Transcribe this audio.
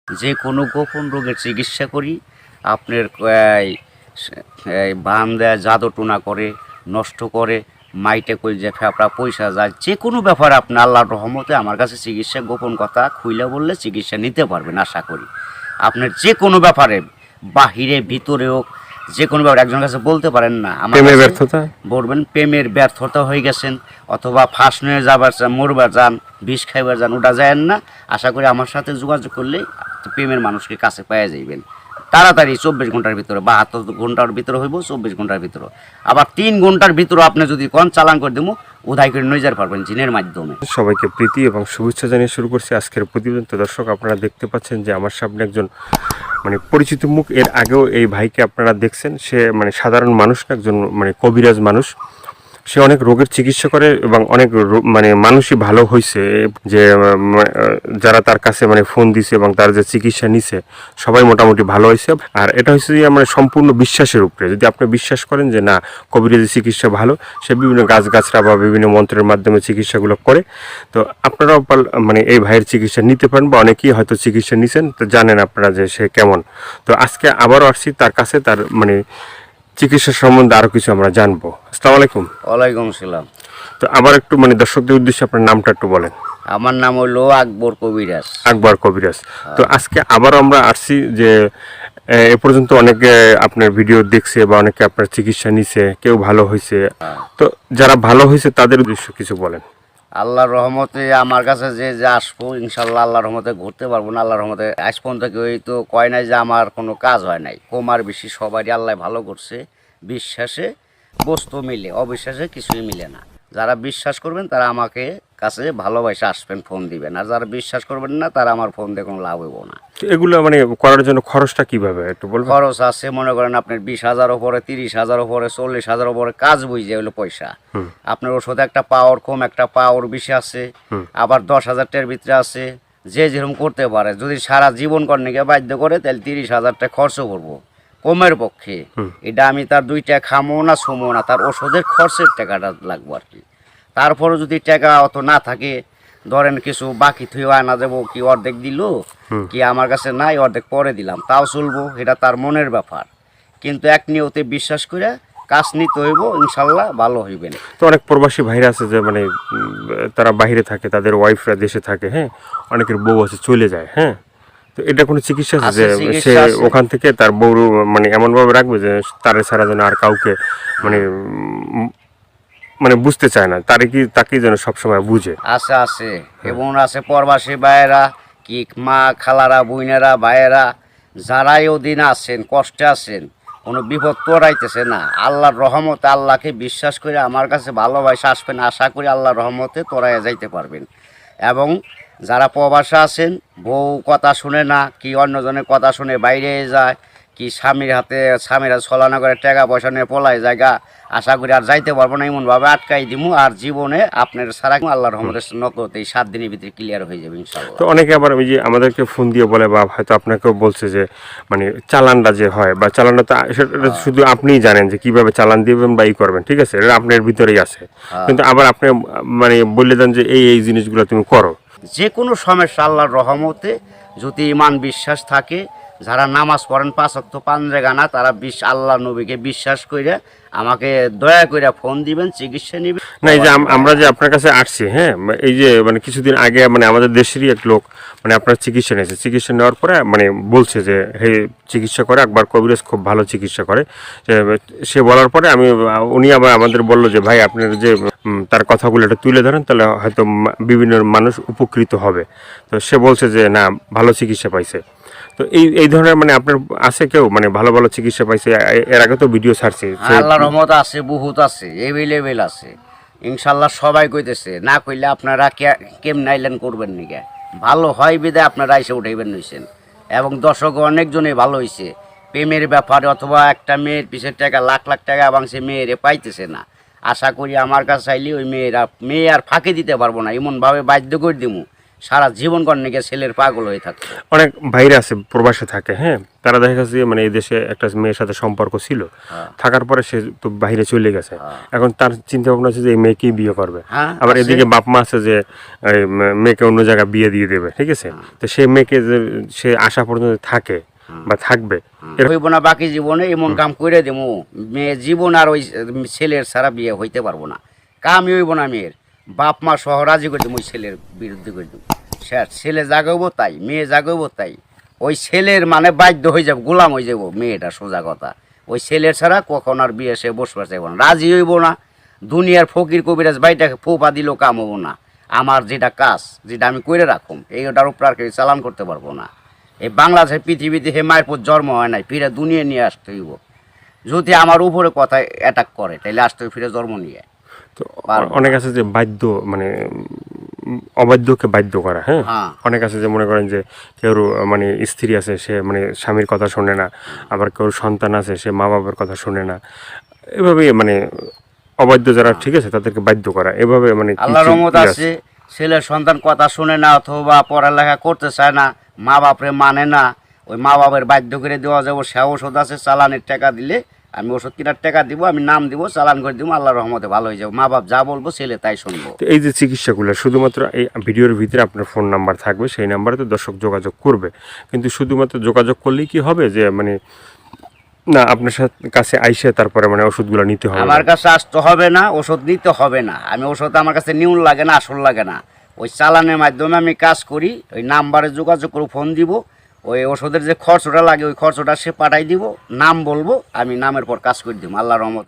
যে কোনো গোপন রোগের চিকিৎসা করি। আপনার বান দেয়, জাদু টোনা করে, নষ্ট করে, মাইটে কলজা ফেফড়া পয়সা যায়, যে কোনো ব্যাপারে আপনি আল্লাহর রহমতে আমার কাছে চিকিৎসা গোপন কথা খুইলে বললে চিকিৎসা নিতে পারবেন আশা করি। আপনার যে কোনো ব্যাপারে বাহিরে ভিতরে হোক, যে কোনো ব্যাপারে একজনের কাছে বলতে পারেন না আমার প্রেমে কাছে ব্যর্থতা, বলবেন প্রেমের ব্যর্থতা হয়ে গেছেন অথবা ফাঁস নিয়ে যাবার চান, মরবার যান, বিষ খাইবার যান, ওটা যায়েন না। আশা করি আমার সাথে যোগাযোগ করলে প্রেমের মানুষকে কাছে পেয়ে যাইবেন তাড়াতাড়ি। 24 ঘন্টার ভিতরে, 72 ঘন্টার ভিতরে হইব, 24 ঘন্টার ভিতরে। আবার 3 ঘন্টার ভিতরে আপনি যদি কোন চালান করে দেবো, উদাই করে নিয়ে যেতে পারবেন জিনের মাধ্যমে। সবাইকে প্রীতি এবং শুভেচ্ছা জানিয়ে শুরু করছি আজকের প্রতিবেদন। তো দর্শক, আপনারা দেখতে পাচ্ছেন যে আমার সামনে একজন পরিচিত মুখ। এর আগেও এই ভাইকে আপনারা দেখছেন। সে সাধারণ মানুষ না, একজন কবিরাজ মানুষ। সে অনেক রোগের চিকিৎসা করে এবং অনেক মানুষই ভালো হয়েছে। যে যারা তার কাছে ফোন দিছে এবং তার যে চিকিৎসা নিছে সবাই মোটামুটি ভালো হয়েছে। আর এটা হচ্ছে যে সম্পূর্ণ বিশ্বাসের উপরে। যদি আপনি বিশ্বাস করেন যে না, কবিরাজি চিকিৎসা ভালো, সে বিভিন্ন গাছগাছরা বা বিভিন্ন মন্ত্রের মাধ্যমে চিকিৎসাগুলো করে, তো আপনারাও এই ভাইয়ের চিকিৎসা নিতে পারেন, বা অনেকেই হয়তো চিকিৎসা নিছেন, তো জানেন আপনারা যে সে কেমন। তো আজকে আবারও আসছি তার কাছে, তার চিকিৎসা সম্বন্ধে আরো কিছু আমরা জানবো। আসসালামু আলাইকুম। ওয়ালাইকুম সালাম। তো আবার একটু দর্শকদের উদ্দেশ্যে আপনার নামটা একটু বলেন। আমার নাম হলো আকবর কবিরাজ। আকবর কবিরাজ। তো আজকে আবার আমরা আসছি যে এ পর্যন্ত অনেকে আপনার ভিডিও দেখছে বা অনেকে আপনার চিকিৎসা নিছে, কেউ ভালো হয়েছে। তো যারা ভালো হয়েছে তাদের উদ্দেশ্য কিছু বলেন। আল্লাহর রহমতে আমার কাছে যে যে আসবো, ইনশাল্লাহ আল্লাহর রহমতে ঘুরতে পারবো না। আল্লাহর রহমতে আজ পর্যন্ত কেউ তো কয় নাই যে আমার কোনো কাজ হয় নাই। কমার বেশি সবারই আল্লাহ ভালো করছে। বিশ্বাসে বস্তু মিলে, অবিশ্বাসে কিছুই মিলে না। যারা বিশ্বাস করবেন তারা আমাকে কাছে ভালোবাসে আসবেন, ফোন দিবেন। আর যারা বিশ্বাস করবেন না তারা আমার ফোন দিয়ে কোনো লাভ হইব না। তো এগুলো করার জন্য খরচটা কিভাবে একটু বলবেন? খরচ আছে, মনে করেন আপনার 20,000 উপরে, 30,000 উপরে, 40,000 উপরে কাজ বুঝে হলো পয়সা। আপনার ওষুধ একটা পাওয়ার কম, একটা পাওয়ার বেশি আছে, আবার 10,000 টাকার ভিতরে আছে। যে যেরকম করতে পারে, যদি সারা জীবন কর্ণিকে বাধ্য করে তাহলে 30,000 টাকা খরচ করবো কমের পক্ষে। এটা আমি তার 2 টাকা খামো না ছুমো না, তার ওষুধের খরচের টাকাটা লাগবো আর কি। তারপরে যদি টাকা অত না থাকে, ধরেন কিছু বাকি থুই আনা দেবো, কি অর্ধেক দিল, কি আমার কাছে নাই অর্ধেক পরে দিলাম, তাও চলবো, এটা তার মনের ব্যাপার। কিন্তু এক নিয়তে বিশ্বাস করে কাজ নিতে হইব, ইনশাল্লাহ ভালো হইবেন। তো অনেক প্রবাসী ভাইরা আছে যে তারা বাইরে থাকে, তাদের ওয়াইফরা দেশে থাকে, হ্যাঁ, অনেকের বউ আছে চলে যায়, হ্যাঁ। তো এটা কোনো চিকিৎসা আছে যে সে ওখান থেকে তার বউ এমনভাবে রাখবে যে তার ছাড়া যেন আর কাউকে বুঝতে চায় না, তাকে যেন সবসময় বুঝে। আছে আছে এবং আছে প্রবাসী ভাইয়েরা, কি মা খালারা, বোনেরা, ভাইয়েরা, যারাই ওদিন আছেন, কষ্টে আছেন, কোনো বিপদ তোরাইতেছে না, আল্লাহর রহমতে আল্লাহকে বিশ্বাস করে আমার কাছে ভালোবাসা আসবেন। আশা করি আল্লাহর রহমতে তোরাইয়া যাইতে পারবেন। এবং যারা প্রবাসে আছেন, বউ কথা শুনে না, কি অন্যজনের কথা শুনে বাইরে যায়, কি স্বামীরা ছলনা করে টাকা পয়সা নিয়ে পলায় জায়গা, আশা করি আর যাইতে পারবো না, এমনভাবে আটকাই দিমু। আর জীবনে আপনার সারা আল্লাহর রহমতের নকল এই 7 দিনের ভিতরে ক্লিয়ার হয়ে যাবে ইনশাআল্লাহ। তো অনেকে আবার ওই যে আমাদেরকে ফোন দিয়ে বলে, বা হয়তো আপনাকেও বলছে যে চালানটা যে হয়, বা চালানটা তো সেটা শুধু আপনিই জানেন যে কিভাবে চালান দিবেন বা ই করবেন, ঠিক আছে, এটা আপনার ভিতরেই আছে। কিন্তু আবার আপনি বলে দেন যে এই জিনিসগুলো তুমি করো। যে কোনো সমস্যা আল্লাহর রহমতে যদি ইমান বিশ্বাস থাকে, যারা নামাজ পড়েন 5 ওয়াক্ত 5 জায়গা, তারা আল্লাহ নবীকে বিশ্বাস করে আমাকে দয়া করে ফোন দিবেন, চিকিৎসা নেবেন। না, এই যে আমরা যে আপনার কাছে আসছি, হ্যাঁ, এই যে কিছুদিন আগে আমাদের দেশেরই এক লোক আপনার চিকিৎসা নিয়েছে। চিকিৎসা নেওয়ার পরে বলছে যে হে, চিকিৎসা করে আকবর কবিরাজ খুব ভালো চিকিৎসা করে। সে বলার পরে উনি আবার আমাদের বললো যে ভাই, আপনার যে তার কথাগুলো একটু তুলে ধরেন, তাহলে হয়তো বিভিন্ন মানুষ উপকৃত হবে। তো সে বলছে যে না, ভালো চিকিৎসা পাইছে। তো এই ধরনের আপনার আছে কেউ ভালো ভালো চিকিৎসা পাইছে? এর আগে তো ভিডিও ছাড়ছে। আল্লাহর রহমত আছে, বহুত আছে, এভেলেবেল আছে ইনশাল্লাহ। সবাই কইতেছে, না কইলে আপনারা কেমন আইলেন করবেন নিকে, ভালো হয় বিদায় আপনারা এসে উঠাইবেন নিছেন। এবং দর্শক অনেকজনই ভালো হয়েছে প্রেমের ব্যাপারে, অথবা একটা মেয়ের পিছের টাকা লাখ লাখ টাকা এবং সে মেয়েরে পাইতেছে না। আশা করি আমার কাছে চাইলে ওই মেয়ে আর ফাঁকি দিতে পারবো না, এমনভাবে বাধ্য করে দিমু সারা জীবন কর্ণিকে ছেলের পাগল হয়ে থাকতো। অনেক ভাইরা আছে প্রবাসে থাকে, হ্যাঁ, তারা দেখা গেছে যে মানে এই দেশে একটা মেয়ের সাথে সম্পর্ক ছিল, থাকার পরে সে তো বাইরে চলে গেছে, এখন তার চিন্তা ভাবনা আছে যে এই মেয়েকেই বিয়ে করবে, আবার এদিকে বাপ মা আছে যে এই মেয়েকে অন্য জায়গায় বিয়ে দিয়ে দেবে, ঠিক আছে। তো সেই মেয়েকে যে সে আসা পর্যন্ত থাকে বা থাকবে, হইব না বাকি জীবনে এমন কাম করে দেবো, মেয়ে জীবন আর ওই ছেলের ছাড়া বিয়ে হইতে পারবো না, কামই হইব না মেয়ের, বাপ মা সহ রাজি করে দেবো ওই ছেলের বিরুদ্ধে করে দেবো। ছেলে জাগাবো তাই, মেয়ে জাগাবো তাই, ওই ছেলের মানে বাধ্য হয়ে যাবো, গোলাম হয়ে যাবো মেয়েটা, সোজা কথা। ওই ছেলের ছাড়া কখন আর বিয়ে সে বসবার চাইব না, রাজি হইব না। দুনিয়ার ফকির কবিরাজ বাইটাকে ফোপা দিলেও কাম হবো না। আমার যেটা কাজ, যেটা আমি করে রাখুম, এইটার উপর আর কেউ চালান করতে পারবো না। এই বাংলাদেশের পৃথিবীতে হে মায়ের পর জন্ম হয় নাই, ফিরে দুনিয়া নিয়ে আসতে হইব। যদি আমার উপরে কথা অ্যাটাক করে তাহলে আসতে হইব ফিরে জন্ম নিয়ে। তো অনেক আছে যে বাধ্য, মানে অবাধ্যকে বাধ্য করা, হ্যাঁ, অনেক আছে যে মনে করেন যে কেউ মানে স্ত্রী আছে, সে মানে স্বামীর কথা শোনে না, আবার কেউ সন্তান আছে, সে মা বাবার কথা শোনে না, এভাবে মানে অবাধ্য যারা, ঠিক আছে, তাদেরকে বাধ্য করা, এভাবে মানে আল্লাহর রহমত আছে, ছেলের সন্তান কথা শুনে না অথবা পড়ালেখা করতে চায় না, মা বাপরে মানে না, ওই মা বাবার বাধ্য করে দেওয়া যাবো। সে ওষুধ আছে, চালানের টাকা দিলে আমি ওষুধ কেনার টাকা দিব, আমি নাম দিব, চালান করে দিব, আল্লাহর রহমতে ভালো হয়ে যাবো। মা বাপ যা বলবো ছেলে তাই শুনবো। তো এই যে চিকিৎসাগুলো শুধুমাত্র এই ভিডিওর ভিতরে আপনার ফোন নাম্বার থাকবে, সেই নাম্বারে তো দর্শক যোগাযোগ করবে, কিন্তু শুধুমাত্র যোগাযোগ করলেই কি হবে যে মানে না আপনার কাছে আইসে তারপরে মানে ওষুধগুলো নিতে হবে? আমার কাছে আসতে হবে না, ওষুধ নিতে হবে না। আমি ওষুধ আমার কাছে নিউন লাগে না, আসল লাগে না। ওই চালানের মাধ্যমে আমি কাজ করি, ওই নাম্বারে যোগাযোগ করে ফোন দিব, ওই ওষুধের যে খরচটা লাগে ওই খরচটা সে পাঠাই দিব, নাম বলবো, আমি নামের পর কাজ করে দিব আল্লাহর রহমতে।